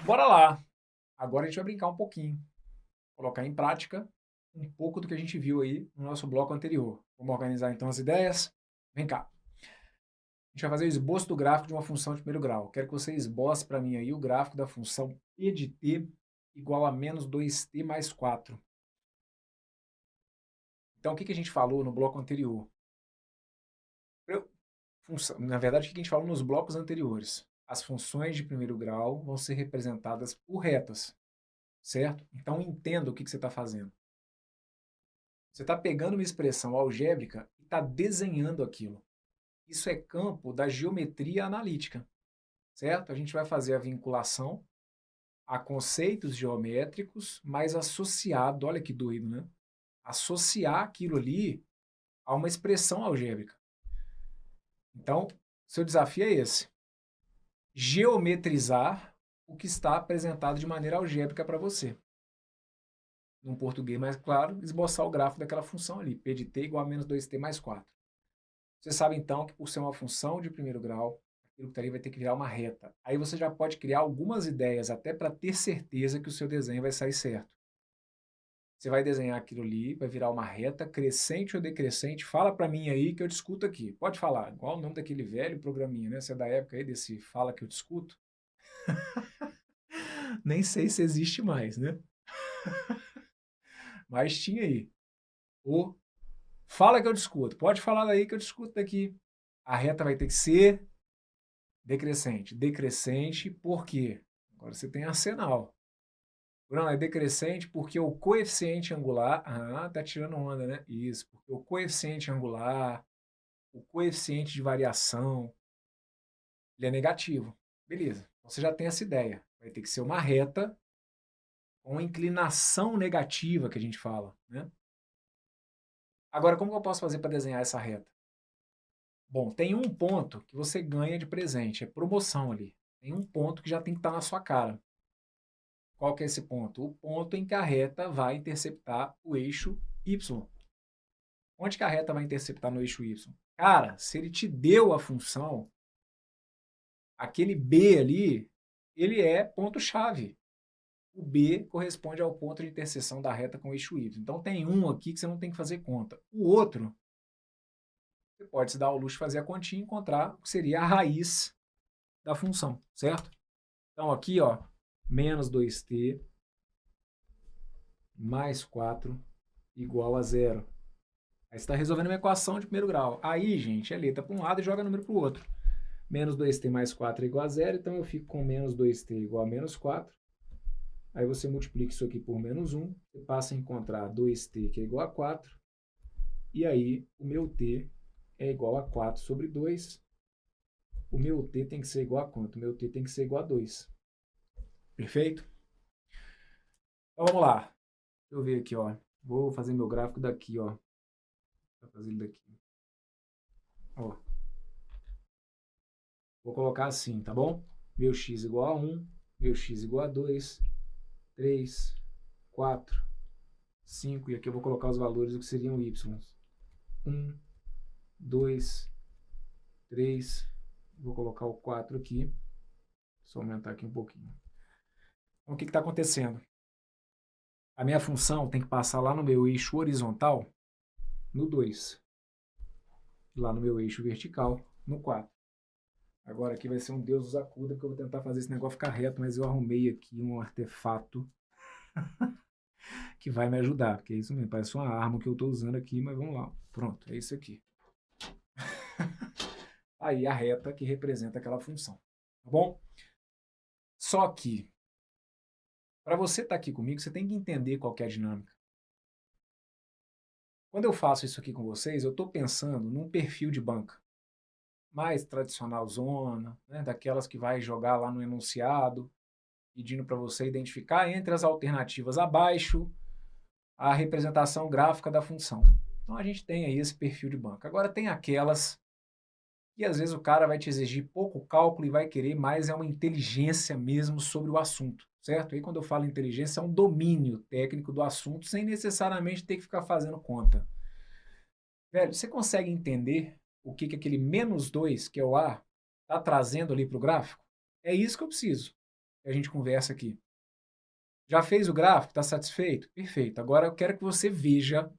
Bora lá! Agora a gente vai brincar um pouquinho, colocar em prática um pouco do que a gente viu aí no nosso bloco anterior. Vamos organizar então as ideias? Vem cá. A gente vai fazer o esboço do gráfico de uma função de primeiro grau. Quero que você esboce para mim aí o gráfico da função p de t igual a menos 2t mais 4. Então, o que a gente falou no bloco anterior? Na verdade, o que a gente falou nos blocos anteriores? As funções de primeiro grau vão ser representadas por retas, certo? Então, entenda o que você está fazendo. Você está pegando uma expressão algébrica e está desenhando aquilo. Isso é campo da geometria analítica, certo? A gente vai fazer a vinculação a conceitos geométricos, mas associado, olha que doido, né? Associar aquilo ali a uma expressão algébrica. Então, seu desafio é esse: geometrizar o que está apresentado de maneira algébrica para você. Num português mais claro, esboçar o gráfico daquela função ali, p de t igual a menos 2t mais 4. Você sabe então que por ser uma função de primeiro grau, aquilo que está ali vai ter que virar uma reta. Aí você já pode criar algumas ideias até para ter certeza que o seu desenho vai sair certo. Você vai desenhar aquilo ali, vai virar uma reta, crescente ou decrescente. Fala para mim aí que eu discuto aqui. Pode falar, igual o nome daquele velho programinha, né? Você é da época aí desse fala que eu discuto? Nem sei se existe mais, né? Mas tinha aí. O fala que eu discuto. Pode falar daí que eu discuto daqui. A reta vai ter que ser decrescente. Decrescente por quê? Agora você tem arsenal. Não, é decrescente porque o coeficiente angular. Ah, tá tirando onda, né? Isso, porque o coeficiente angular, o coeficiente de variação, ele é negativo. Beleza. Então você já tem essa ideia. Vai ter que ser uma reta com inclinação negativa, que a gente fala, né? Agora, como que eu posso fazer para desenhar essa reta? Bom, tem um ponto que você ganha de presente, é promoção ali. Tem um ponto que já tem que estar na sua cara. Qual que é esse ponto? O ponto em que a reta vai interceptar o eixo Y. Onde que a reta vai interceptar no eixo Y? Cara, se ele te deu a função, aquele B ali, ele é ponto-chave. O B corresponde ao ponto de interseção da reta com o eixo Y. Então tem um aqui que você não tem que fazer conta. O outro, você pode se dar ao luxo de fazer a continha e encontrar o que seria a raiz da função, certo? Então aqui, ó, menos 2t mais 4 igual a zero. Aí você está resolvendo uma equação de primeiro grau. Aí, gente, é letra para um lado e joga número para o outro. Menos 2t mais 4 é igual a zero, então eu fico com menos 2t igual a menos 4. Aí você multiplica isso aqui por menos 1, você passa a encontrar 2t que é igual a 4, e aí o meu t é igual a 4 sobre 2. O meu t tem que ser igual a quanto? O meu t tem que ser igual a 2. Perfeito? Então vamos lá. Deixa eu ver aqui, ó. Vou fazer meu gráfico daqui, ó. Vou fazer ele daqui. Ó. Vou colocar assim, tá bom? Meu x igual a 1, meu x igual a 2, 3, 4, 5, e aqui eu vou colocar os valores do que seriam y. 1, 2, 3, vou colocar o 4 aqui, só aumentar aqui um pouquinho. Então, o que está acontecendo? A minha função tem que passar lá no meu eixo horizontal, no 2, lá no meu eixo vertical, no 4. Agora aqui vai ser um Deus nos acuda, porque eu vou tentar fazer esse negócio ficar reto, mas eu arrumei aqui um artefato que vai me ajudar, porque é isso mesmo, parece uma arma que eu estou usando aqui, mas vamos lá. Pronto, é isso aqui. Aí a reta que representa aquela função, tá bom? Só que, para você estar aqui comigo, você tem que entender qual que é a dinâmica. Quando eu faço isso aqui com vocês, eu estou pensando num perfil de banca mais tradicional zona, né, daquelas que vai jogar lá no enunciado, pedindo para você identificar entre as alternativas abaixo a representação gráfica da função. Então a gente tem aí esse perfil de banca. Agora tem aquelas que às vezes o cara vai te exigir pouco cálculo e vai querer mais é uma inteligência mesmo sobre o assunto, certo? Aí quando eu falo inteligência é um domínio técnico do assunto sem necessariamente ter que ficar fazendo conta. Velho, você consegue entender o que aquele menos 2, que é o A, está trazendo ali para o gráfico? É isso que eu preciso. que a gente conversa aqui. Já fez o gráfico? Está satisfeito? Perfeito. Agora eu quero que você veja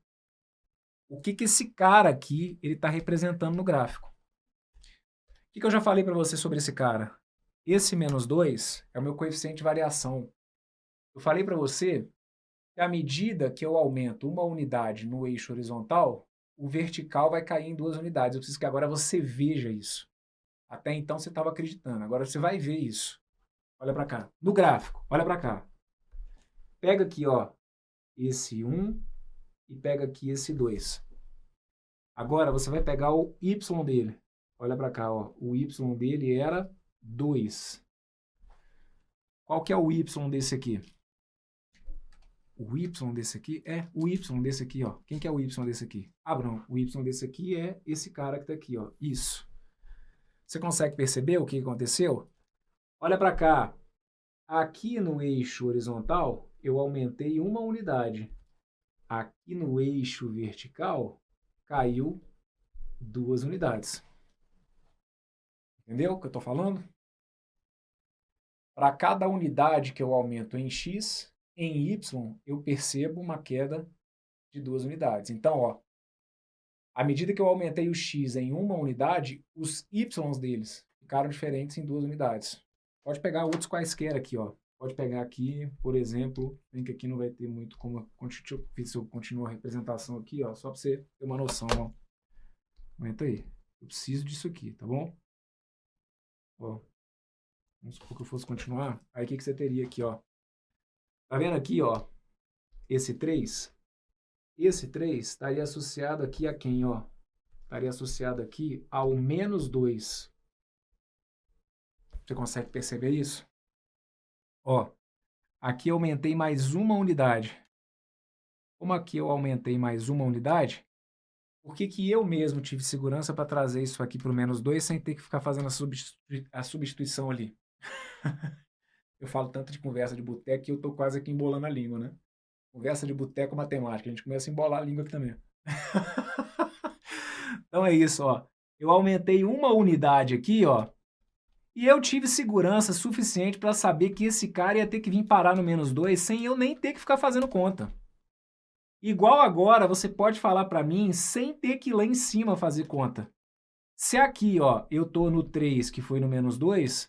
o que esse cara aqui ele está representando no gráfico. O que eu já falei para você sobre esse cara? Esse menos 2 é o meu coeficiente de variação. Eu falei para você que à medida que eu aumento uma unidade no eixo horizontal, o vertical vai cair em 2 unidades. Eu preciso que agora você veja isso. Até então você estava acreditando, agora você vai ver isso. Olha para cá. No gráfico, olha para cá. Pega aqui, ó, esse 1 e pega aqui esse 2. Agora você vai pegar o y dele. Olha para cá, ó. O y dele era 2. Qual que é o y desse aqui? O y desse aqui é o y desse aqui, ó. Quem que é o y desse aqui? Abraão. O y desse aqui é esse cara que tá aqui, ó. Isso. Você consegue perceber o que aconteceu? Olha para cá. Aqui no eixo horizontal, eu aumentei uma unidade. Aqui no eixo vertical, caiu 2 unidades. Entendeu o que eu estou falando? Para cada unidade que eu aumento em x, em y, eu percebo uma queda de 2 unidades. Então, ó, à medida que eu aumentei o x em uma unidade, os y deles ficaram diferentes em 2 unidades. Pode pegar outros quaisquer aqui, ó. Pode pegar aqui, por exemplo, bem que aqui não vai ter muito como eu continuo a representação aqui, ó, só para você ter uma noção, ó. Aumenta aí. Eu preciso disso aqui, tá bom? Ó. Vamos supor que eu fosse continuar. Aí o que você teria aqui, ó? Tá vendo aqui, ó? Esse 3? Esse 3 estaria associado aqui a quem, ó? Estaria associado aqui ao menos 2. Você consegue perceber isso? Ó, aqui eu aumentei mais uma unidade. Como aqui eu aumentei mais uma unidade, por que eu mesmo tive segurança para trazer isso aqui para o menos 2 sem ter que ficar fazendo a substituição ali? Eu falo tanto de conversa de boteco que eu tô quase aqui embolando a língua, né? Conversa de boteco matemática, a gente começa a embolar a língua aqui também. Então é isso, ó. Eu aumentei uma unidade aqui, ó, e eu tive segurança suficiente para saber que esse cara ia ter que vir parar no menos 2 sem eu nem ter que ficar fazendo conta. Igual agora, você pode falar para mim sem ter que ir lá em cima fazer conta. Se aqui, ó, eu tô no 3, que foi no menos 2,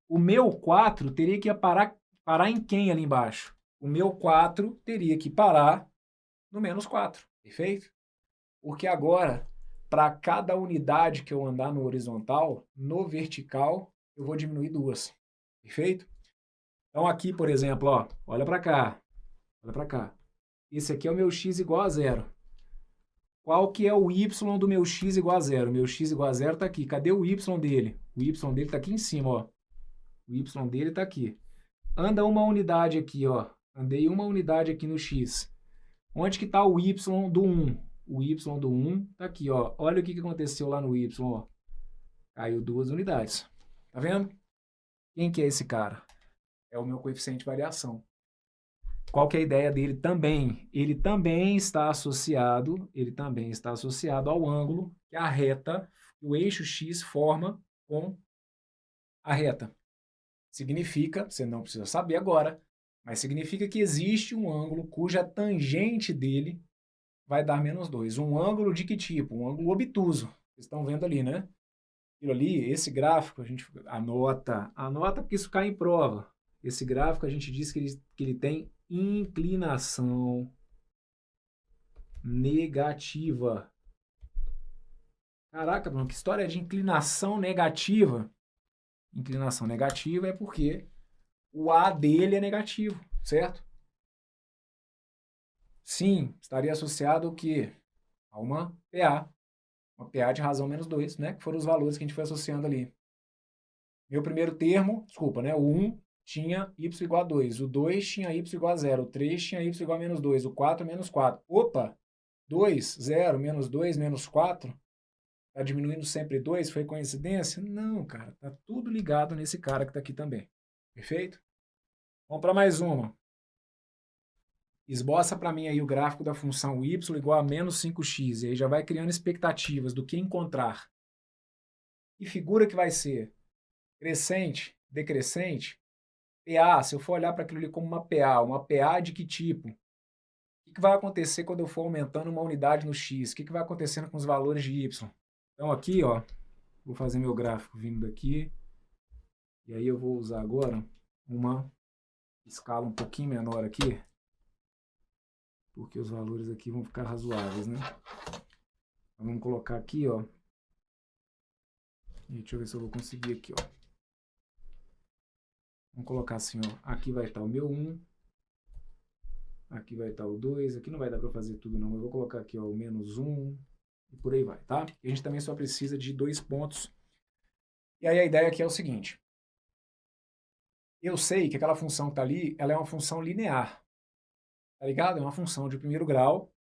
o meu 4 teria que parar em quem ali embaixo? O meu 4 teria que parar no menos 4, perfeito? Porque agora, para cada unidade que eu andar no horizontal, no vertical, eu vou diminuir 2, perfeito? Então aqui, por exemplo, ó, olha para cá, olha para cá. Esse aqui é o meu x igual a 0. Qual que é o y do meu x igual a 0? Meu x igual a 0 está aqui. Cadê o y dele? O y dele está aqui em cima, ó. O y dele está aqui. Anda uma unidade aqui, ó. Andei uma unidade aqui no x. Onde que está o y do 1? O y do 1 está aqui, ó. Olha o que aconteceu lá no y, ó. Caiu 2 unidades. Tá vendo? Quem que é esse cara? É o meu coeficiente de variação. Qual que é a ideia dele também? Ele também está associado ao ângulo que a reta, o eixo x forma com a reta. Significa, você não precisa saber agora, mas significa que existe um ângulo cuja tangente dele vai dar menos 2. Um ângulo de que tipo? Um ângulo obtuso. Vocês estão vendo ali, né? Aquilo ali, esse gráfico, a gente anota porque isso cai em prova. Esse gráfico a gente diz que ele tem inclinação negativa. Caraca, Bruno, que história de inclinação negativa? Inclinação negativa é porque o A dele é negativo, certo? Sim, estaria associado ao quê? A uma PA. Uma PA de razão menos 2, né? Que foram os valores que a gente foi associando ali. Meu primeiro termo, desculpa, né? O 1 tinha y igual a 2, o 2 tinha y igual a 0, o 3 tinha y igual a menos 2, o 4 menos 4. Opa! 2, 0, menos 2, menos 4. Está diminuindo sempre 2, foi coincidência? Não, cara, tá tudo ligado nesse cara que está aqui também. Perfeito? Vamos para mais uma. Esboça para mim aí o gráfico da função y igual a menos 5x, e aí já vai criando expectativas do que encontrar. Que figura que vai ser? Crescente? Decrescente? PA, se eu for olhar para aquilo ali como uma PA de que tipo? O que vai acontecer quando eu for aumentando uma unidade no X? O que vai acontecendo com os valores de Y? Então aqui, ó, vou fazer meu gráfico vindo daqui. E aí eu vou usar agora uma escala um pouquinho menor aqui, porque os valores aqui vão ficar razoáveis, né? Então, vamos colocar aqui, ó. E deixa eu ver se eu vou conseguir aqui, ó. Vamos colocar assim, ó. Aqui vai estar o meu 1. Aqui vai estar o 2. Aqui não vai dar para fazer tudo, não. Eu vou colocar aqui, ó, o menos 1. E por aí vai, tá? E a gente também só precisa de 2 pontos. E aí a ideia aqui é o seguinte. Eu sei que aquela função que está ali, ela é uma função linear. Tá ligado? É uma função de primeiro grau,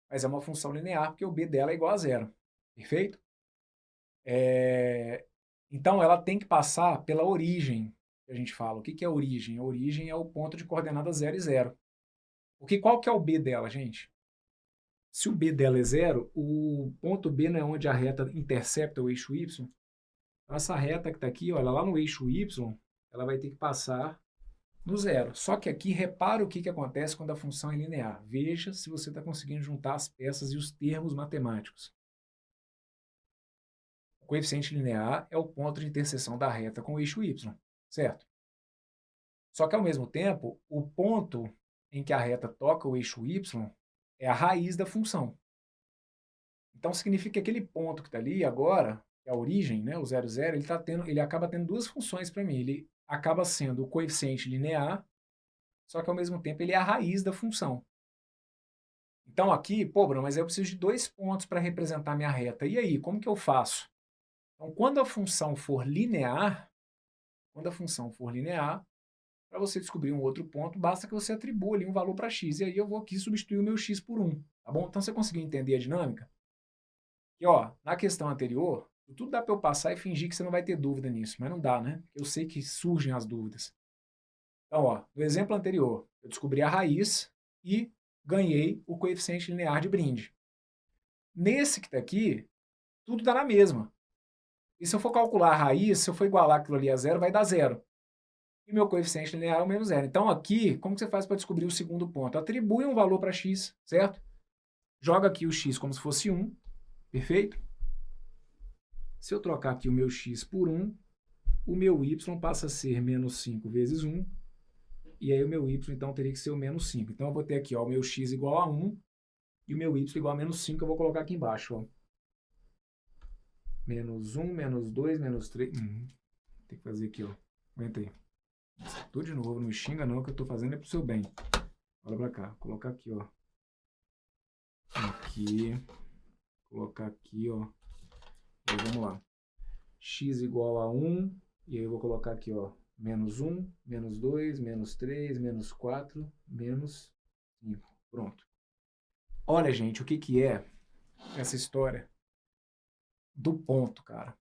mas é uma função linear porque o b dela é igual a zero. Perfeito? Então ela tem que passar pela origem, que a gente fala. O que é a origem? A origem é o ponto de coordenada 0 e 0. Porque qual que é o b dela, gente? Se o b dela é 0, o ponto B não é onde a reta intercepta o eixo y. Então, essa reta que está aqui, olha, lá no eixo y, ela vai ter que passar no zero. Só que aqui, repara o que acontece quando a função é linear. Veja se você está conseguindo juntar as peças e os termos matemáticos. O coeficiente linear é o ponto de interseção da reta com o eixo y, certo? Só que, ao mesmo tempo, o ponto em que a reta toca o eixo y é a raiz da função. Então, significa que aquele ponto que está ali agora, que é a origem, né, o 0, 0, ele acaba tendo duas funções para mim. Ele acaba sendo o coeficiente linear, só que, ao mesmo tempo, ele é a raiz da função. Então, aqui, pô, Bruno, mas eu preciso de 2 pontos para representar minha reta. E aí, como que eu faço? Então, quando a função for linear, para você descobrir um outro ponto, basta que você atribua ali um valor para x. E aí eu vou aqui substituir o meu x por 1. Tá bom? Então, você conseguiu entender a dinâmica? E, ó, na questão anterior, tudo dá para eu passar e fingir que você não vai ter dúvida nisso, mas não dá, né? Eu sei que surgem as dúvidas. Então, ó, no exemplo anterior, eu descobri a raiz e ganhei o coeficiente linear de brinde. Nesse que está aqui, tudo dá na mesma. E se eu for calcular a raiz, se eu for igualar aquilo ali a zero, vai dar zero. E meu coeficiente linear é o menos zero. Então aqui, como que você faz para descobrir o segundo ponto? Atribui um valor para x, certo? Joga aqui o x como se fosse 1, perfeito? Se eu trocar aqui o meu x por 1, o meu y passa a ser menos 5 vezes 1, e aí o meu y então teria que ser o menos 5. Então eu vou ter aqui, ó, o meu x igual a 1 e o meu y igual a menos 5, eu vou colocar aqui embaixo, ó. Menos 1, menos 2, menos 3. Tem que fazer aqui, ó. Aguenta aí. Tudo de novo, não me xinga não, que eu tô fazendo é pro seu bem. Olha pra cá, colocar aqui, ó. Aqui. Colocar aqui, ó. E aí, vamos lá. X igual a 1. E aí eu vou colocar aqui, ó. Menos 1, menos 2, menos 3, menos 4, menos 5. Pronto. Olha, gente, o que que é essa história do ponto, cara?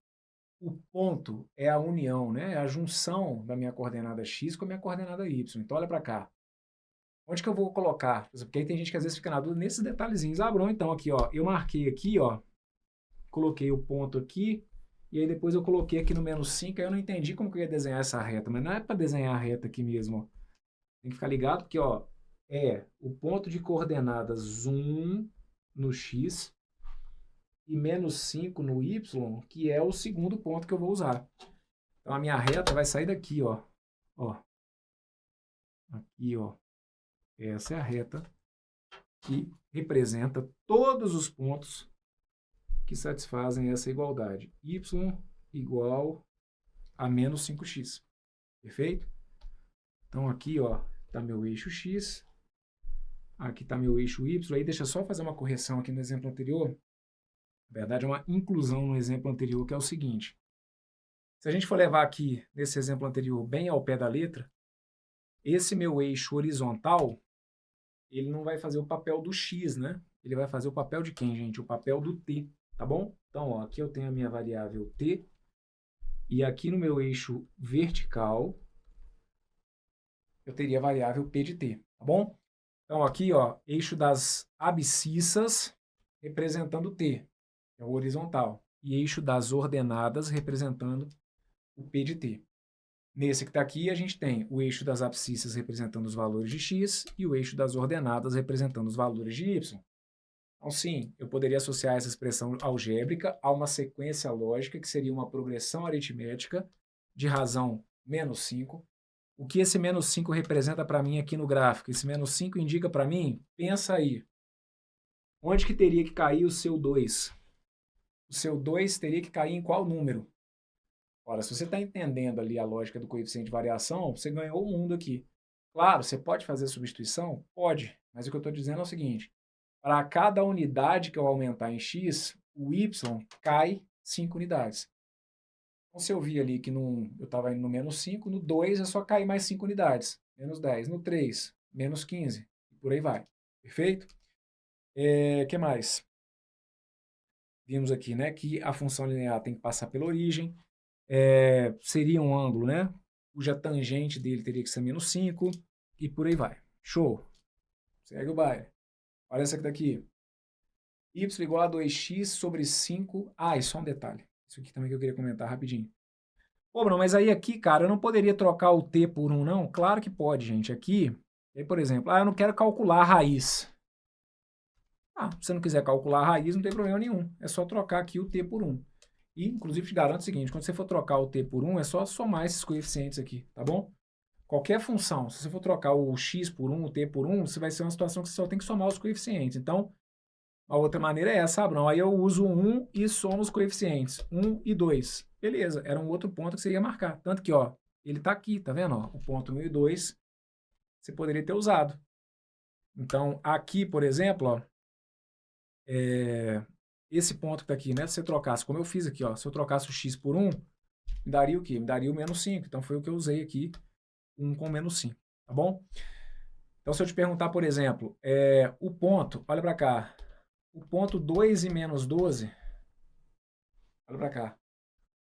O ponto é a união, né? É a junção da minha coordenada x com a minha coordenada y. Então, olha para cá. Onde que eu vou colocar? Porque aí tem gente que às vezes fica na dúvida nesses detalhezinhos. Ah, Bruno, então aqui, ó, eu marquei aqui, ó, coloquei o ponto aqui, e aí depois eu coloquei aqui no menos 5, aí eu não entendi como que eu ia desenhar essa reta, mas não é para desenhar a reta aqui mesmo, ó. Tem que ficar ligado porque, ó, é o ponto de coordenadas 1 no x e menos 5 no y, que é o segundo ponto que eu vou usar. Então, a minha reta vai sair daqui, ó. Ó. Aqui, ó. Essa é a reta que representa todos os pontos que satisfazem essa igualdade. Y igual a menos 5x. Perfeito? Então, aqui, ó, está meu eixo x. Aqui está meu eixo y. Aí, deixa eu só fazer uma correção aqui no exemplo anterior. Na verdade, é uma inclusão no exemplo anterior, que é o seguinte. Se a gente for levar aqui, nesse exemplo anterior, bem ao pé da letra, esse meu eixo horizontal, ele não vai fazer o papel do x, né? Ele vai fazer o papel de quem, gente? O papel do t, tá bom? Então, ó, aqui eu tenho a minha variável t, e aqui no meu eixo vertical, eu teria a variável p de t, tá bom? Então, aqui, ó, eixo das abscissas representando t, é o horizontal, e eixo das ordenadas representando o p de t. Nesse que está aqui, a gente tem o eixo das abscissas representando os valores de x e o eixo das ordenadas representando os valores de y. Então, sim, eu poderia associar essa expressão algébrica a uma sequência lógica, que seria uma progressão aritmética de razão menos 5. O que esse menos 5 representa para mim aqui no gráfico? Esse menos 5 indica para mim, pensa aí, onde que teria que cair o seu 2? O seu 2 teria que cair em qual número? Ora, se você está entendendo ali a lógica do coeficiente de variação, você ganhou o mundo aqui. Claro, você pode fazer substituição? Pode, mas o que eu estou dizendo é o seguinte, para cada unidade que eu aumentar em x, o y cai 5 unidades. Então, se eu vi ali que eu estava indo no menos 5, no 2 é só cair mais 5 unidades, menos 10. No 3, menos 15, e por aí vai. Perfeito? Que mais? Vimos aqui, né, que a função linear tem que passar pela origem. Seria um ângulo, né, cuja tangente dele teria que ser menos 5, e por aí vai. Show! Segue o baile. Olha essa aqui daqui. Y igual a 2x sobre 5. Ah, e só um detalhe. Isso aqui também que eu queria comentar rapidinho. Pô, Bruno, mas aí aqui, cara, eu não poderia trocar o t por 1, não? Claro que pode, gente. Aqui, aí, por exemplo, eu não quero calcular a raiz. Se você não quiser calcular a raiz, não tem problema nenhum. É só trocar aqui o t por 1. E, inclusive, te garanto o seguinte, quando você for trocar o t por 1, é só somar esses coeficientes aqui, tá bom? Qualquer função, se você for trocar o x por 1, o t por 1, você vai ser uma situação que você só tem que somar os coeficientes. Então, a outra maneira é essa, Bruno. Aí eu uso 1 e somo os coeficientes. 1 e 2. Beleza, era um outro ponto que você ia marcar. Tanto que, ó, ele está aqui, tá vendo? Ó, o ponto 1 e 2 você poderia ter usado. Então, aqui, por exemplo, ó, esse ponto que está aqui, né? Se você trocasse, como eu fiz aqui, ó, se eu trocasse o x por 1, me daria o quê? Me daria o menos 5. Então, foi o que eu usei aqui, 1 com menos 5, tá bom? Então, se eu te perguntar, por exemplo, o ponto, olha para cá, o ponto 2 e menos 12, olha para cá,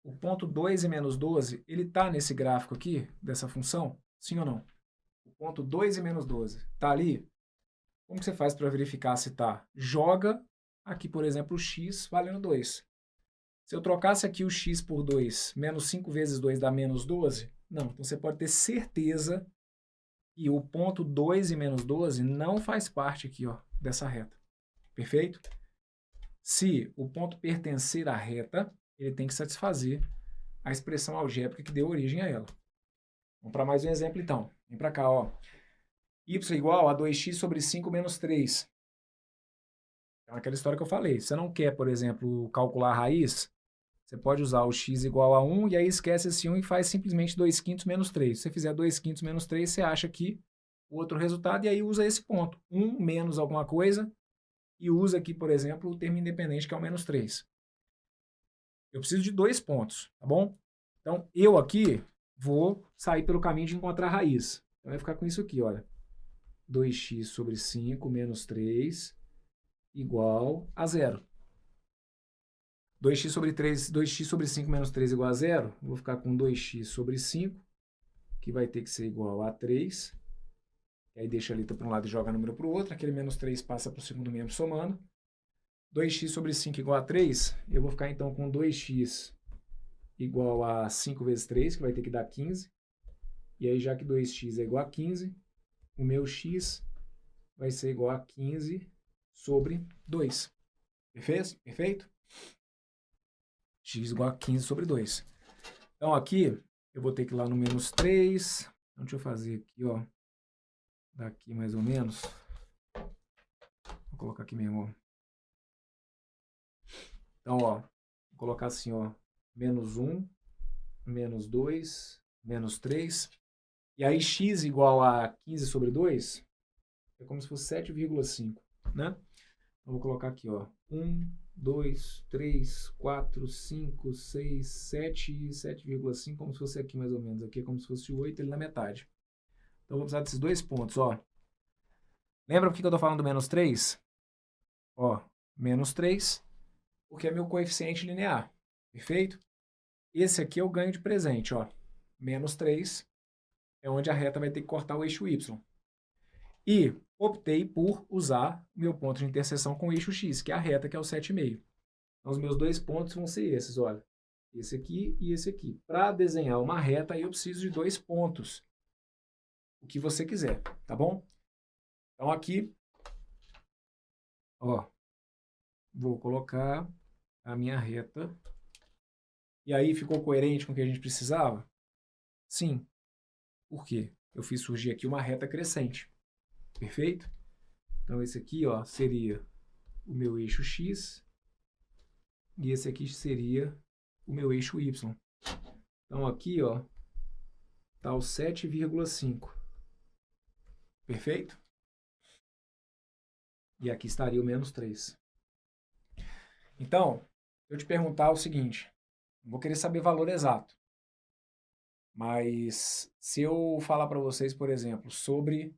o ponto 2 e menos 12, ele está nesse gráfico aqui, dessa função? Sim ou não? O ponto 2 e menos 12, está ali? Como que você faz para verificar se está? Joga aqui, por exemplo, o x valendo 2. Se eu trocasse aqui o x por 2, menos 5 vezes 2 dá menos 12? Não, então você pode ter certeza que o ponto 2 e menos 12 não faz parte aqui, ó, dessa reta. Perfeito? Se o ponto pertencer à reta, ele tem que satisfazer a expressão algébrica que deu origem a ela. Vamos para mais um exemplo, então. Vem para cá, ó. Y igual a 2x sobre 5 menos 3. É aquela história que eu falei. Você não quer, por exemplo, calcular a raiz? Você pode usar o x igual a 1 e aí esquece esse 1 e faz simplesmente 2 quintos menos 3. Se você fizer 2 quintos menos 3, você acha aqui o outro resultado e aí usa esse ponto. 1 menos alguma coisa e usa aqui, por exemplo, o termo independente que é o menos 3. Eu preciso de 2 pontos, tá bom? Então, eu aqui vou sair pelo caminho de encontrar a raiz. Então, vai ficar com isso aqui, olha. 2x sobre 5 menos 3 igual a 0. 2x sobre 3, 2x sobre 5 menos 3 igual a 0. Vou ficar com 2x sobre 5, que vai ter que ser igual a 3. E aí deixa a letra para um lado e joga número para o outro. Aquele menos 3 passa para o segundo membro somando. 2x sobre 5 igual a 3. Eu vou ficar então com 2x igual a 5 vezes 3, que vai ter que dar 15. E aí, já que 2x é igual a 15, o meu x vai ser igual a 15 sobre 2. Perfeito? Perfeito? X igual a 15 sobre 2. Então, aqui, eu vou ter que ir lá no menos 3. Então, deixa eu fazer aqui, ó. Daqui mais ou menos. Vou colocar aqui mesmo, ó. Então, ó, vou colocar assim, ó. Menos 1, menos 2, menos 3. E aí, x igual a 15 sobre 2 é como se fosse 7,5, né? Então, vou colocar aqui, ó. 1, 2, 3, 4, 5, 6, 7 e 7,5, como se fosse aqui mais ou menos. Aqui é como se fosse 8, ele na metade. Então, eu vou precisar desses 2 pontos, ó. Lembra por que eu estou falando do menos 3? Ó, menos 3, porque é meu coeficiente linear. Perfeito? Esse aqui eu ganho de presente, ó. Menos 3 é onde a reta vai ter que cortar o eixo y. E optei por usar o meu ponto de interseção com o eixo x, que é a reta, que é o 7,5. Então, os meus 2 pontos vão ser esses, olha. esse aqui e esse aqui. Para desenhar uma reta, eu preciso de 2 pontos. O que você quiser, tá bom? Então aqui, ó, vou colocar a minha reta. E aí ficou coerente com o que a gente precisava? Sim. Por quê? Eu fiz surgir aqui uma reta crescente. Perfeito? Então esse aqui, ó, seria o meu eixo X e esse aqui seria o meu eixo Y. Então aqui, ó, tá o 7,5. Perfeito? E aqui estaria o menos 3. Então, eu te perguntar o seguinte, vou querer saber valor exato. Mas se eu falar para vocês, por exemplo, sobre...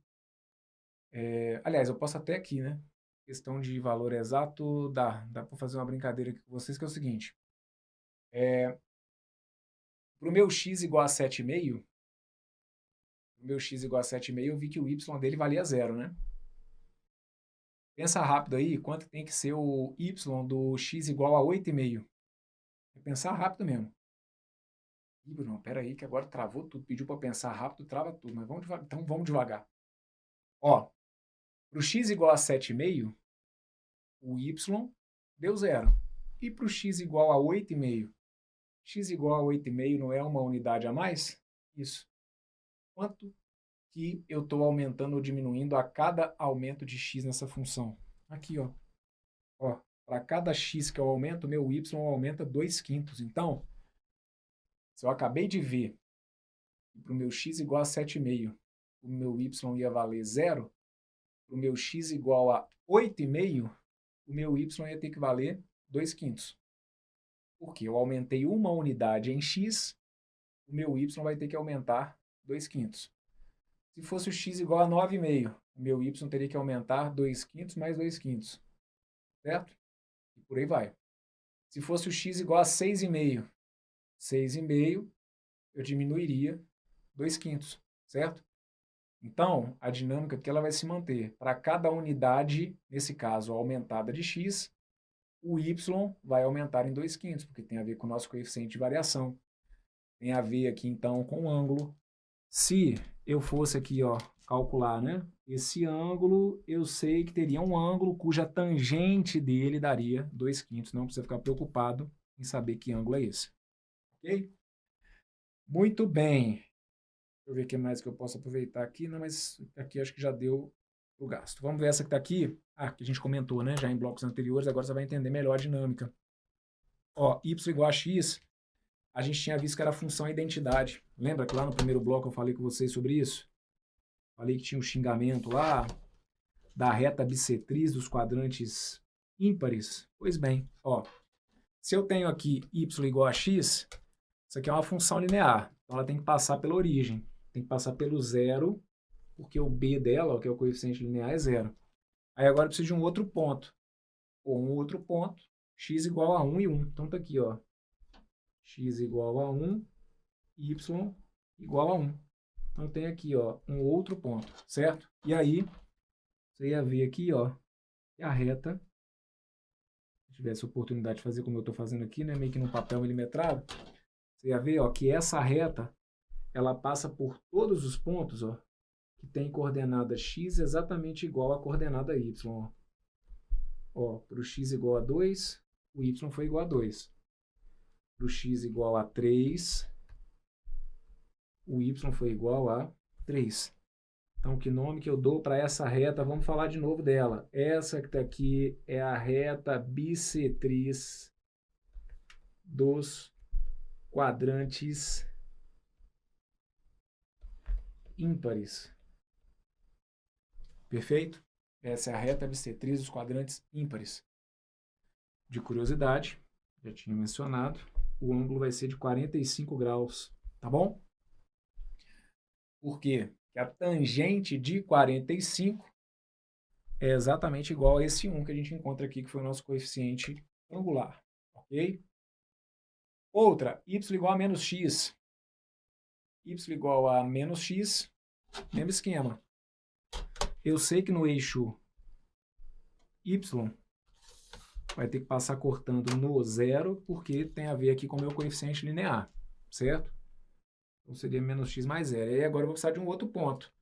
aliás, eu posso até aqui, né? Questão de valor exato, dá para fazer uma brincadeira aqui com vocês, que é o seguinte. Para o meu x igual a 7,5, eu vi que o y dele valia 0, né? Pensa rápido aí, quanto tem que ser o y do x igual a 8,5? É pensar rápido mesmo. Ih, Bruno, pera aí que agora travou tudo. Pediu para pensar rápido, trava tudo. Mas vamos devagar. Então vamos devagar. Ó, para o x igual a 7,5, o y deu 0. E para o x igual a 8,5? X igual a 8,5 não é uma unidade a mais? Isso. Quanto que eu estou aumentando ou diminuindo a cada aumento de x nessa função? Aqui, ó. Ó, para cada x que eu aumento, meu y aumenta 2/5. Então, se eu acabei de ver que para o meu x igual a 7,5, o meu y ia valer 0, para o meu x igual a 8,5, o meu y ia ter que valer 2/5. Porque eu aumentei uma unidade em x, o meu y vai ter que aumentar 2/5. Se fosse o x igual a 9,5, o meu y teria que aumentar 2/5 mais 2/5. Certo? E por aí vai. Se fosse o x igual a 6,5, 6,5, eu diminuiria 2/5. Certo? Então, a dinâmica aqui ela vai se manter. Para cada unidade, nesse caso aumentada de x, o y vai aumentar em 2/5, porque tem a ver com o nosso coeficiente de variação. Tem a ver aqui, então, com o ângulo. Se eu fosse aqui, ó, calcular, né? Esse ângulo, eu sei que teria um ângulo cuja tangente dele daria 2/5. Não precisa ficar preocupado em saber que ângulo é esse. Ok? Muito bem. Deixa eu ver o que mais que eu posso aproveitar aqui. Não, mas aqui acho que já deu o gasto. Vamos ver essa que está aqui. Que a gente comentou, né? Já em blocos anteriores. Agora você vai entender melhor a dinâmica. Ó, y igual a x, a gente tinha visto que era a função identidade. Lembra que lá no primeiro bloco eu falei com vocês sobre isso? Falei que tinha um xingamento lá da reta bissetriz dos quadrantes ímpares. Pois bem, ó, se eu tenho aqui y igual a x, isso aqui é uma função linear. Então ela tem que passar pela origem. Tem que passar pelo zero, porque o b dela, que é o coeficiente linear, é 0. Aí agora eu preciso de um outro ponto. Ou um outro ponto, x igual a 1 e 1. Então tá aqui, ó. X igual a 1, y igual a 1. Então tem aqui, ó, um outro ponto, certo? E aí, você ia ver aqui, ó, que a reta, se eu tivesse a oportunidade de fazer como eu estou fazendo aqui, né, meio que num papel milimetrado, você ia ver, ó, que essa reta, ela passa por todos os pontos, ó, que tem coordenada x exatamente igual à coordenada y, ó. Ó, para o x igual a 2, o y foi igual a 2. Para o x igual a 3, o y foi igual a 3. Então, que nome que eu dou para essa reta? Vamos falar de novo dela. Essa que está aqui é a reta bissetriz dos quadrantes ímpares. Perfeito? Essa é a reta bissetriz dos quadrantes ímpares. De curiosidade, já tinha mencionado, o ângulo vai ser de 45 graus, tá bom? Por quê? Porque a tangente de 45 é exatamente igual a esse 1 que a gente encontra aqui, que foi o nosso coeficiente angular, ok? Outra, y igual a menos x. Y igual a menos x, mesmo esquema. Eu sei que no eixo y, vai ter que passar cortando no zero, porque tem a ver aqui com o meu coeficiente linear, certo? Então seria menos x mais zero. E aí agora eu vou precisar de um outro ponto.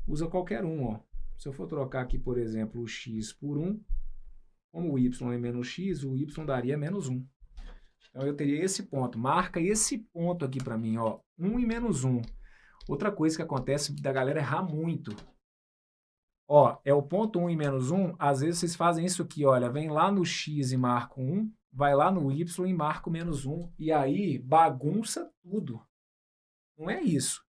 Usa qualquer um, ó. Se eu for trocar aqui, por exemplo, o x por 1, como o y é menos x, o y daria menos 1. Então eu teria esse ponto. Marca esse ponto aqui para mim, ó. 1 e menos 1. Outra coisa que acontece da galera errar muito. Ó, é o ponto 1 e menos 1. Às vezes vocês fazem isso aqui, olha. Vem lá no x e marca 1. Vai lá no y e marca o menos 1. E aí bagunça tudo. Não é isso.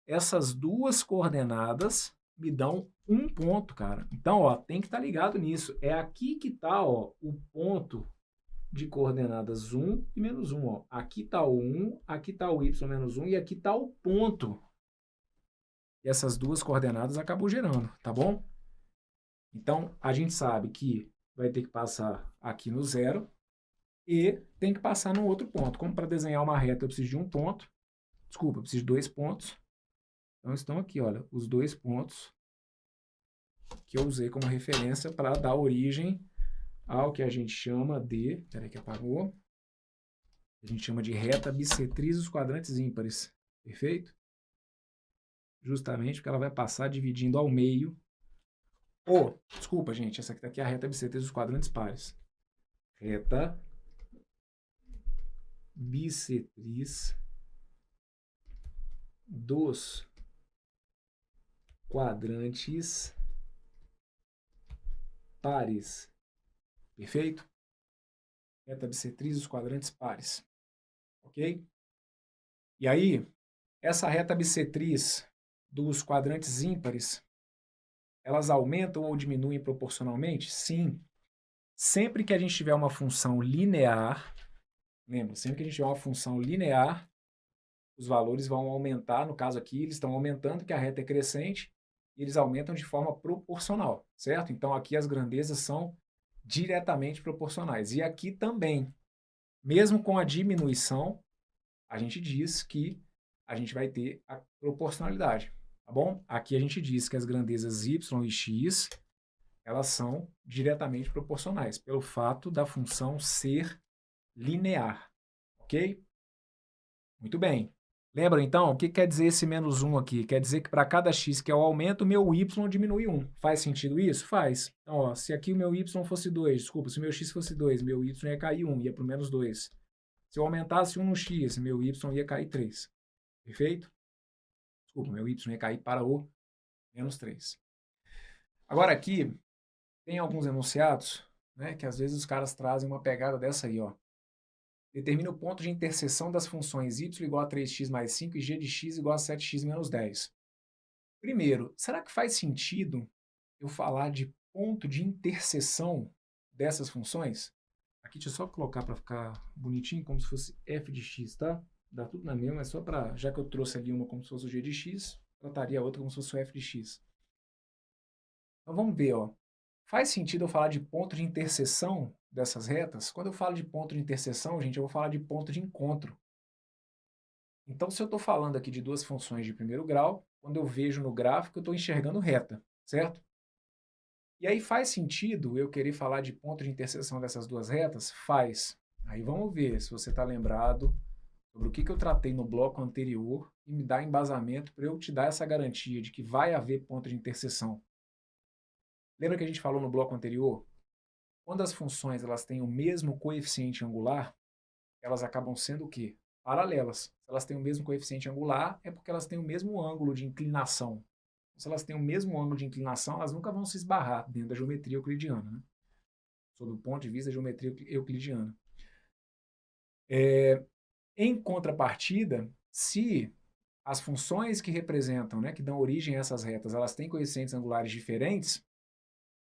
Essas duas coordenadas me dão um ponto, cara. Então, ó, tem que estar ligado nisso. É aqui que está, ó, o ponto de coordenadas 1 e menos 1. Ó. Aqui está o 1, aqui está o y menos 1 e aqui está o ponto. E essas duas coordenadas acabam gerando, tá bom? Então, a gente sabe que vai ter que passar aqui no zero e tem que passar no outro ponto. Como para desenhar uma reta eu preciso de um ponto, desculpa, eu preciso de 2 pontos. Então, estão aqui, olha, os 2 pontos que eu usei como referência para dar origem ao que a gente chama de... Peraí que apagou. A gente chama de reta bissetriz dos quadrantes ímpares. Perfeito? Justamente porque ela vai passar dividindo ao meio. Desculpa, gente, essa aqui é a reta bissetriz dos quadrantes pares. Reta bissetriz dos quadrantes pares. Perfeito? Reta bissetriz dos quadrantes pares. Ok? E aí, essa reta bissetriz dos quadrantes ímpares, elas aumentam ou diminuem proporcionalmente? Sim. Sempre que a gente tiver uma função linear, lembra, sempre que a gente tiver uma função linear, os valores vão aumentar. No caso aqui, eles estão aumentando porque a reta é crescente e eles aumentam de forma proporcional, certo? Então aqui as grandezas são diretamente proporcionais. E aqui também, mesmo com a diminuição, a gente diz que a gente vai ter a proporcionalidade, tá bom? Aqui a gente diz que as grandezas y e x, elas são diretamente proporcionais, pelo fato da função ser linear, ok? Muito bem. Lembra, então, o que quer dizer esse menos 1 aqui? Quer dizer que para cada x que é o aumento, o meu y diminui 1. Faz sentido isso? Faz. Então, ó, se aqui o meu y fosse 2, desculpa, se o meu x fosse 2, meu y ia cair 1, ia para o menos 2. Se eu aumentasse 1 no x, meu y ia cair 3. Perfeito? Desculpa, meu y ia cair para o menos 3. Agora aqui, tem alguns enunciados, né, que às vezes os caras trazem uma pegada dessa aí, ó. Determina o ponto de interseção das funções y igual a 3x mais 5 e g de x igual a 7x menos 10. Primeiro, será que faz sentido eu falar de ponto de interseção dessas funções? Aqui deixa eu só colocar para ficar bonitinho, como se fosse f de x, tá? Dá tudo na mesma, é só para, já que eu trouxe ali uma como se fosse o g de x, trataria a outra como se fosse o f de x. Então vamos ver, ó. Faz sentido eu falar de ponto de interseção dessas retas? Quando eu falo de ponto de interseção, gente, eu vou falar de ponto de encontro. Então, se eu estou falando aqui de duas funções de primeiro grau, quando eu vejo no gráfico, eu estou enxergando reta, certo? E aí faz sentido eu querer falar de ponto de interseção dessas duas retas? Faz. Aí vamos ver se você está lembrado sobre o que eu tratei no bloco anterior e me dá embasamento para eu te dar essa garantia de que vai haver ponto de interseção. Lembra que a gente falou no bloco anterior? Quando as funções elas têm o mesmo coeficiente angular, elas acabam sendo o quê? Paralelas. Se elas têm o mesmo coeficiente angular, é porque elas têm o mesmo ângulo de inclinação. Se elas têm o mesmo ângulo de inclinação, elas nunca vão se esbarrar dentro da geometria euclidiana, né? Sob o ponto de vista da geometria euclidiana. Em contrapartida, se as funções que representam, né, que dão origem a essas retas, elas têm coeficientes angulares diferentes,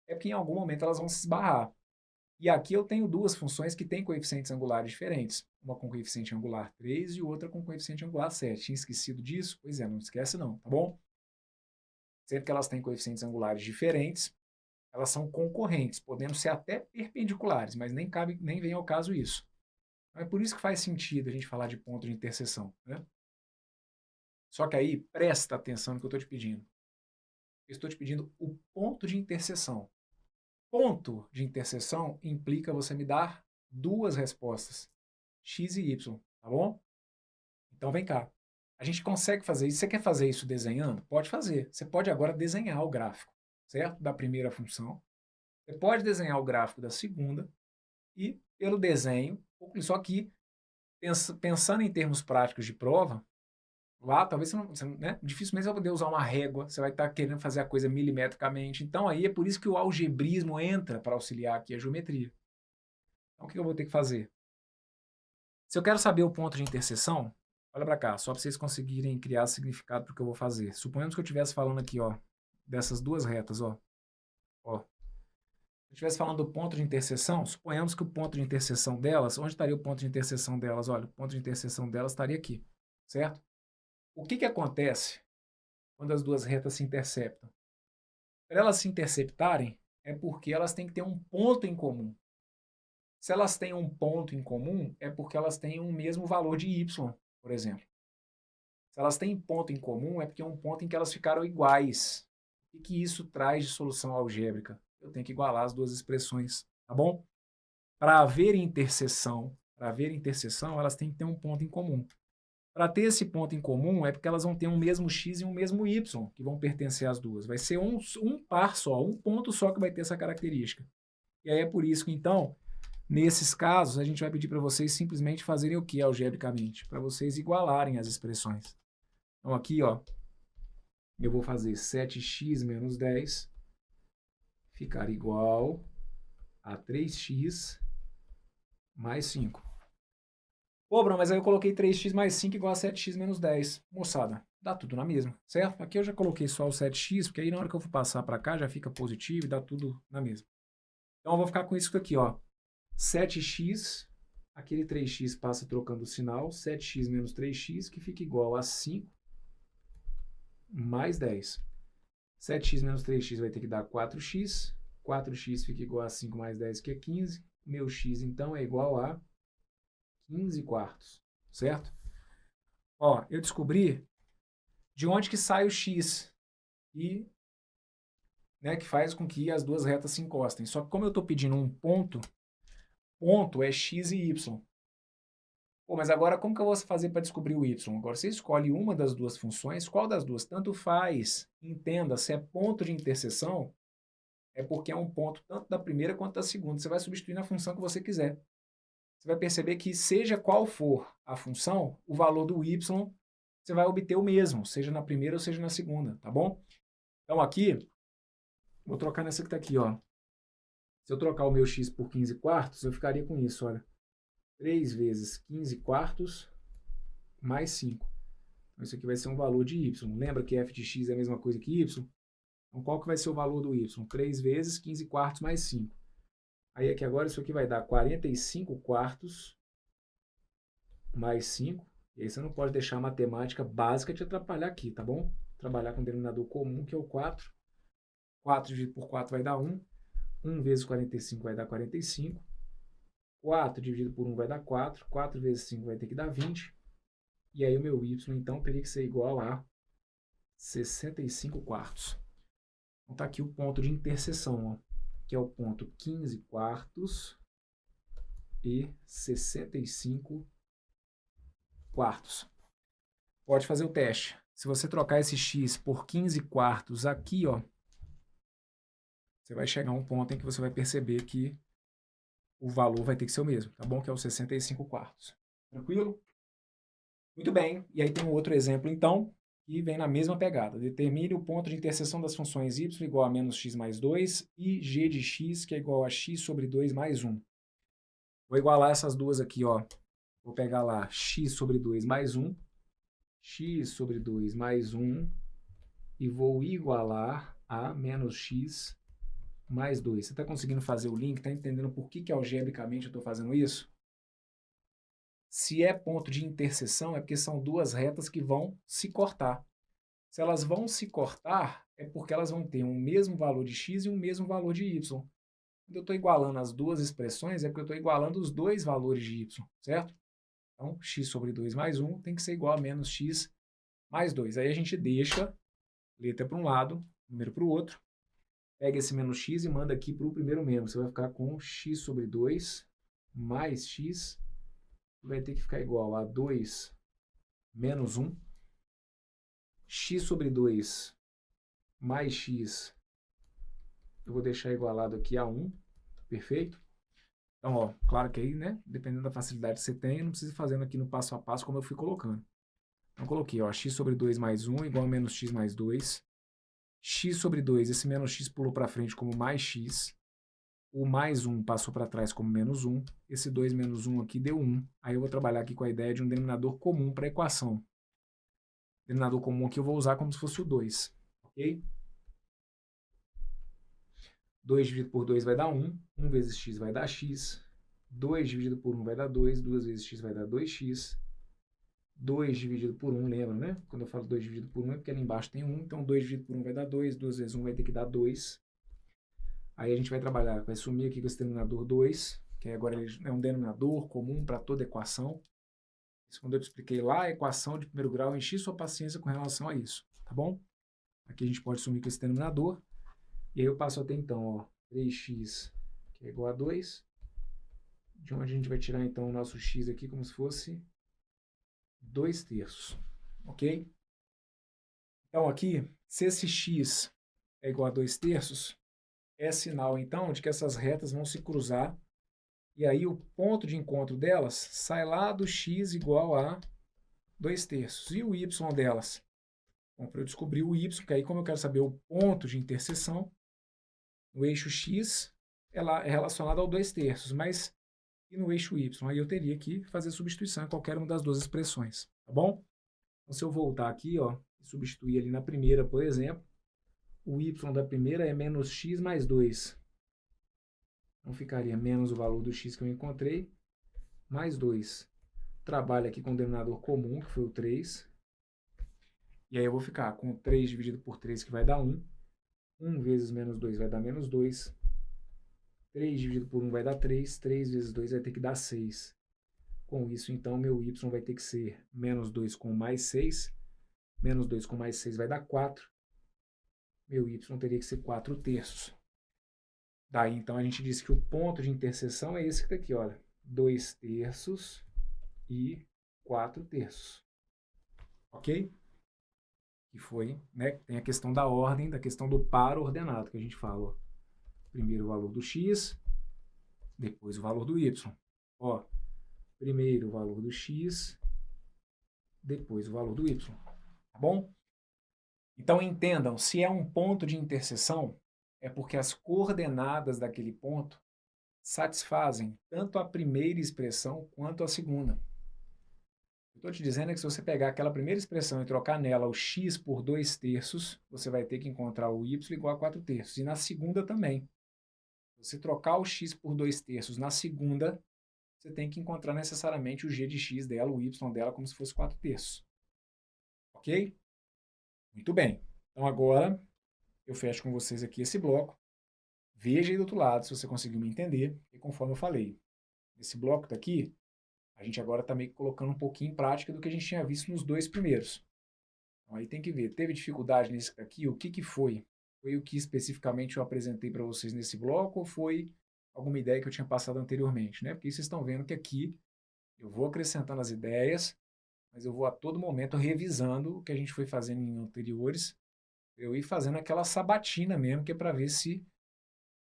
é porque em algum momento elas vão se esbarrar. E aqui eu tenho duas funções que têm coeficientes angulares diferentes. Uma com coeficiente angular 3 e outra com coeficiente angular 7. Tinha esquecido disso? Pois é, não esquece não, tá bom? Sempre que elas têm coeficientes angulares diferentes, elas são concorrentes, podendo ser até perpendiculares, mas nem vem ao caso isso. Então, é por isso que faz sentido a gente falar de ponto de interseção, né? Só que aí, presta atenção no que eu estou te pedindo. Eu estou te pedindo o ponto de interseção. ponto de interseção implica você me dar duas respostas, x e y, tá bom? Então vem cá. A gente consegue fazer isso. Você quer fazer isso desenhando? Pode fazer. Você pode agora desenhar o gráfico, certo? Da primeira função. Você pode desenhar o gráfico da segunda e, pelo desenho, só que pensando em termos práticos de prova, lá talvez né, dificilmente você vai poder usar uma régua, você vai estar querendo fazer a coisa milimetricamente. Então aí é por isso que o algebrismo entra para auxiliar aqui a geometria. Então o que eu vou ter que fazer? Se eu quero saber o ponto de interseção, olha para cá, só para vocês conseguirem criar significado para o que eu vou fazer. Suponhamos que eu estivesse falando aqui, ó, dessas duas retas, ó. Se eu estivesse falando do ponto de interseção, suponhamos que o ponto de interseção delas, onde estaria o ponto de interseção delas? Olha, o ponto de interseção delas estaria aqui, certo? O que acontece quando as duas retas se interceptam? Para elas se interceptarem, é porque elas têm que ter um ponto em comum. Se elas têm um ponto em comum, é porque elas têm um mesmo valor de y, por exemplo. Se elas têm ponto em comum, é porque é um ponto em que elas ficaram iguais. O que isso traz de solução algébrica? Eu tenho que igualar as duas expressões, tá bom? Para haver interseção, elas têm que ter um ponto em comum. Para ter esse ponto em comum, é porque elas vão ter um mesmo x e um mesmo y, que vão pertencer às duas. Vai ser um par só, um ponto só que vai ter essa característica. E aí é por isso que, então, nesses casos, a gente vai pedir para vocês simplesmente fazerem o que algebricamente? Para vocês igualarem as expressões. Então aqui, ó, eu vou fazer 7x menos 10 ficar igual a 3x mais 5. Pô, Bruno, mas aí eu coloquei 3x mais 5 igual a 7x menos 10. Moçada, dá tudo na mesma, certo? Aqui eu já coloquei só o 7x, porque aí na hora que eu for passar para cá já fica positivo e dá tudo na mesma. Então eu vou ficar com isso aqui, ó. 7x, aquele 3x passa trocando o sinal, 7x menos 3x, que fica igual a 5 mais 10. 7x menos 3x vai ter que dar 4x. 4x fica igual a 5 mais 10, que é 15. Meu x, então, é igual a 15 quartos, certo? Ó, eu descobri de onde que sai o x e, né, que faz com que as duas retas se encostem. Só que como eu estou pedindo um ponto é x e y. Pô, mas agora como que eu vou fazer para descobrir o y? Agora você escolhe uma das duas funções, qual das duas? Tanto faz. Entenda, se é ponto de interseção, é porque é um ponto tanto da primeira quanto da segunda. Você vai substituir na função que você quiser. Você vai perceber que seja qual for a função, o valor do y você vai obter o mesmo, seja na primeira ou seja na segunda, tá bom? Então aqui, vou trocar nessa que está aqui, ó. Se eu trocar o meu x por 15 quartos, eu ficaria com isso, olha. 3 vezes 15 quartos mais 5. Então, isso aqui vai ser um valor de y. Lembra que f de x é a mesma coisa que y? Então, qual que vai ser o valor do y? 3 vezes 15 quartos mais 5. Aí aqui agora isso aqui vai dar 45 quartos mais 5. E aí você não pode deixar a matemática básica te atrapalhar aqui, tá bom? Trabalhar com o denominador comum, que é o 4. 4 dividido por 4 vai dar 1. 1 vezes 45 vai dar 45. 4 dividido por 1 vai dar 4. 4 vezes 5 vai ter que dar 20. E aí o meu y, então, teria que ser igual a 65 quartos. Então está aqui o ponto de interseção, ó, que é o ponto 15 quartos e 65 quartos. Pode fazer o teste. Se você trocar esse x por 15 quartos aqui, ó, você vai chegar a um ponto em que você vai perceber que o valor vai ter que ser o mesmo, tá bom? Que é o 65 quartos. Tranquilo? Muito bem. E aí tem um outro exemplo, então, que vem na mesma pegada. Determine o ponto de interseção das funções y igual a menos x mais 2 e g de x, que é igual a x sobre 2 mais 1. Vou igualar essas duas aqui, ó. Vou pegar lá x sobre 2 mais 1, x sobre 2 mais 1, e vou igualar a menos x mais 2. Você está conseguindo fazer o link? Está entendendo por que algebricamente eu estou fazendo isso? Se é ponto de interseção, é porque são duas retas que vão se cortar. Se elas vão se cortar, é porque elas vão ter um mesmo valor de x e um mesmo valor de y. Quando eu estou igualando as duas expressões, é porque eu estou igualando os dois valores de y, certo? Então, x sobre 2 mais 1 tem que ser igual a menos x mais 2. Aí a gente deixa letra para um lado, número para o outro. Pega esse menos x e manda aqui para o primeiro membro. Você vai ficar com x sobre 2 mais x, vai ter que ficar igual a 2 menos 1. X sobre 2 mais x, eu vou deixar igualado aqui a 1, perfeito? Então, ó, claro que aí, né, dependendo da facilidade que você tem, eu não preciso ir fazendo aqui no passo a passo como eu fui colocando. Então, coloquei, ó, x sobre 2 mais 1 igual a menos x mais 2. X sobre 2, esse menos x pulou para frente como mais x. O mais 1 passou para trás como menos 1. Esse 2 menos 1 aqui deu 1. Aí eu vou trabalhar aqui com a ideia de um denominador comum para a equação. O denominador comum aqui eu vou usar como se fosse o 2. Ok? 2 dividido por 2 vai dar 1. 1 vezes x vai dar x. 2 dividido por 1 vai dar 2. 2 vezes x vai dar 2x. 2 dividido por 1, lembra, né? Quando eu falo 2 dividido por 1 é porque ali embaixo tem 1. Então 2 dividido por 1 vai dar 2. 2 vezes 1 vai ter que dar 2. Aí a gente vai trabalhar, vai sumir aqui com esse denominador 2, que agora ele é um denominador comum para toda equação. Isso quando eu te expliquei lá, a equação de primeiro grau, eu enchi sua paciência com relação a isso, tá bom? Aqui a gente pode sumir com esse denominador. E aí eu passo a ter então, ó, 3x, que é igual a 2. De onde a gente vai tirar então o nosso x aqui como se fosse 2/3, ok? Então aqui, se esse x é igual a 2/3, é sinal então de que essas retas vão se cruzar, e aí o ponto de encontro delas sai lá do x igual a 2/3. E o y delas? Bom, para eu descobrir o y, que aí como eu quero saber o ponto de interseção, no eixo x é relacionado ao 2/3, mas e no eixo y? Aí eu teria que fazer substituição em qualquer uma das duas expressões, tá bom? Então se eu voltar aqui, ó, e substituir ali na primeira, por exemplo, o y da primeira é menos x mais 2. Então ficaria menos o valor do x que eu encontrei, mais 2. Trabalho aqui com o denominador comum, que foi o 3. E aí eu vou ficar com 3 dividido por 3, que vai dar 1. 1 vezes menos 2 vai dar menos 2. 3 dividido por 1 vai dar 3. 3 vezes 2 vai ter que dar 6. Com isso, então, meu y vai ter que ser menos 2 com mais 6. Menos 2 com mais 6 vai dar 4. Meu y teria que ser 4/3. Daí, então, a gente diz que o ponto de interseção é esse que está aqui, olha. 2/3 e 4/3. Ok? Que foi, né? Tem a questão da ordem, da questão do par ordenado, que a gente fala. Ó. Primeiro o valor do x, depois o valor do y. Ó, primeiro o valor do x, depois o valor do y. Tá bom? Então, entendam, se é um ponto de interseção, é porque as coordenadas daquele ponto satisfazem tanto a primeira expressão quanto a segunda. Eu estou te dizendo que se você pegar aquela primeira expressão e trocar nela o x por 2/3, você vai ter que encontrar o y igual a 4/3. E na segunda também. Se você trocar o x por 2/3 na segunda, você tem que encontrar necessariamente o g de x dela, o y dela, como se fosse 4/3. Ok? Muito bem. Então agora eu fecho com vocês aqui esse bloco. Veja aí do outro lado se você conseguiu me entender. E conforme eu falei, esse bloco daqui, a gente agora está meio que colocando um pouquinho em prática do que a gente tinha visto nos dois primeiros. Então aí tem que ver, teve dificuldade nesse daqui? O que foi? Foi o que especificamente eu apresentei para vocês nesse bloco ou foi alguma ideia que eu tinha passado anteriormente, né? Porque vocês estão vendo que aqui eu vou acrescentando as ideias, mas eu vou a todo momento revisando o que a gente foi fazendo em anteriores. Eu ir fazendo aquela sabatina mesmo, que é para ver se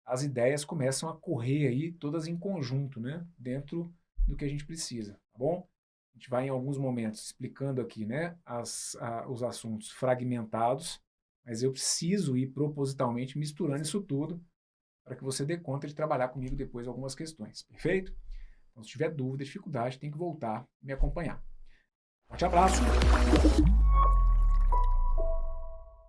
as ideias começam a correr aí todas em conjunto, né? Dentro do que a gente precisa, tá bom? A gente vai em alguns momentos explicando aqui, né, os assuntos fragmentados, mas eu preciso ir propositalmente misturando isso tudo para que você dê conta de trabalhar comigo depois algumas questões, perfeito? Então, se tiver dúvida, dificuldade, tem que voltar e me acompanhar. Forte abraço!